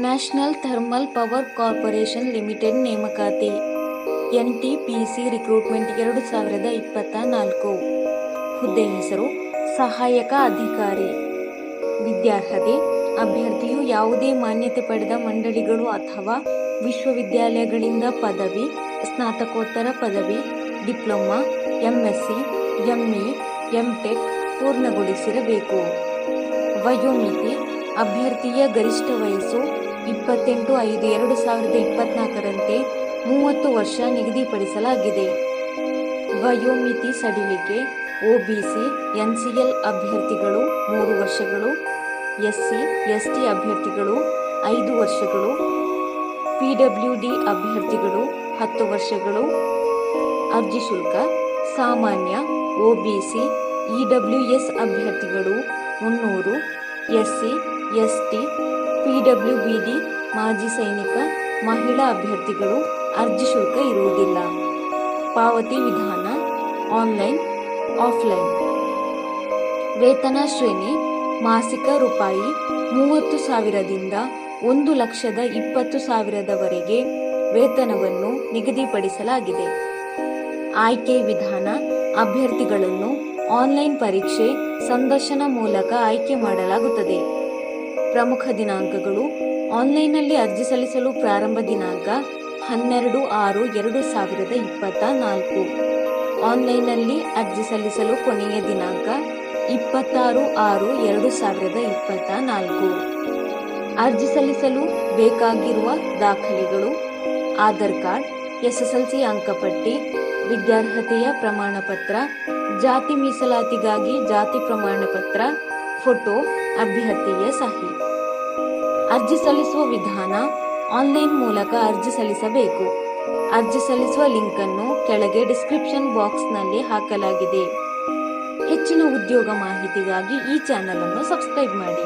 National thermal power corporation limited ನೇಮಕಾತಿ. NTPC recruitment 2024. ಹುದ್ದೆ ಹೆಸರು ಸಹಾಯಕ ಅಧಿಕಾರಿ. ವಿದ್ಯಾರ್ಹತೆ: ಅಭ್ಯರ್ಥಿಯು ಯಾವುದೇ ಮಾನ್ಯತೆ ಪಡೆದ ಮಂಡಳಿಗಳು ಅಥವಾ ವಿಶ್ವವಿದ್ಯಾಲಯಗಳಿಂದ ಪದವಿ, ಸ್ನಾತಕೋತ್ತರ ಪದವಿ, ಡಿಪ್ಲೊಮಾ, MSc, ME, MTech ಪೂರ್ಣಗೊಳಿಸಿರಬೇಕು. ವಯೋಮಿತಿ: ಅಭ್ಯರ್ಥಿಯ ಗರಿಷ್ಠ ವಯಸ್ಸು 28/5/2024ರಂತೆ 30 ವರ್ಷ ನಿಗದಿಪಡಿಸಲಾಗಿದೆ. ವಯೋಮಿತಿ ಸಡಿಲಿಕೆ: OBC, NCL ಅಭ್ಯರ್ಥಿಗಳು 3 ವರ್ಷಗಳು, SC, ST ಅಭ್ಯರ್ಥಿಗಳು 5 ವರ್ಷಗಳು, PWD ಅಭ್ಯರ್ಥಿಗಳು 10 ವರ್ಷಗಳು. ಅರ್ಜಿ ಶುಲ್ಕ: ಸಾಮಾನ್ಯ, OBC, EWS ಅಭ್ಯರ್ಥಿಗಳು 300, SC, ST, PWBD ಮಾಜಿ ಸೈನಿಕ, ಮಹಿಳಾ ಅಭ್ಯರ್ಥಿಗಳು ಅರ್ಜಿ ಶುಲ್ಕ ಇರುವುದಿಲ್ಲ. ಪಾವತಿ ವಿಧಾನ: ಆನ್ಲೈನ್, ಆಫ್ಲೈನ್. ವೇತನ ಶ್ರೇಣಿ: ಮಾಸಿಕ ರೂಪಾಯಿ 30,000ದಿಂದ 1,20,000ವರೆಗೆ ವೇತನವನ್ನು ನಿಗದಿಪಡಿಸಲಾಗಿದೆ. ಆಯ್ಕೆ ವಿಧಾನ: ಅಭ್ಯರ್ಥಿಗಳನ್ನು ಆನ್ಲೈನ್ ಪರೀಕ್ಷೆ, ಸಂದರ್ಶನ ಮೂಲಕ ಆಯ್ಕೆ ಮಾಡಲಾಗುತ್ತದೆ. ಪ್ರಮುಖ ದಿನಾಂಕಗಳು: ಆನ್ಲೈನ್ನಲ್ಲಿ ಅರ್ಜಿ ಸಲ್ಲಿಸಲು ಪ್ರಾರಂಭ ದಿನಾಂಕ 12/6/2024. ಆನ್ಲೈನ್ನಲ್ಲಿ ಅರ್ಜಿ ಸಲ್ಲಿಸಲು ಕೊನೆಯ ದಿನಾಂಕ 26/6/2024. ಅರ್ಜಿ ಸಲ್ಲಿಸಲು ಬೇಕಾಗಿರುವ ದಾಖಲೆಗಳು: ಆಧಾರ್ ಕಾರ್ಡ್, SSLC ಅಂಕಪಟ್ಟಿ, ವಿದ್ಯಾರ್ಹತೆಯ ಪ್ರಮಾಣಪತ್ರ, ಜಾತಿ ಮೀಸಲಾತಿಗಾಗಿ ಜಾತಿ ಪ್ರಮಾಣಪತ್ರ, ಫೋಟೋ, ಅಭ್ಯರ್ಥಿಯ ಸಹಿ. ಅರ್ಜಿ ಸಲ್ಲಿಸುವ ವಿಧಾನ: ಆನ್ಲೈನ್ ಮೂಲಕ ಅರ್ಜಿ ಸಲ್ಲಿಸಬೇಕು. ಅರ್ಜಿ ಸಲ್ಲಿಸುವ ಲಿಂಕ್ ಅನ್ನು ಕೆಳಗೆ ಡಿಸ್ಕ್ರಿಪ್ಷನ್ ಬಾಕ್ಸ್ನಲ್ಲಿ ಹಾಕಲಾಗಿದೆ. ಹೆಚ್ಚಿನ ಉದ್ಯೋಗ ಮಾಹಿತಿಗಾಗಿ ಈ ಚಾನೆಲ್ ಅನ್ನು ಸಬ್ಸ್ಕ್ರೈಬ್ ಮಾಡಿ.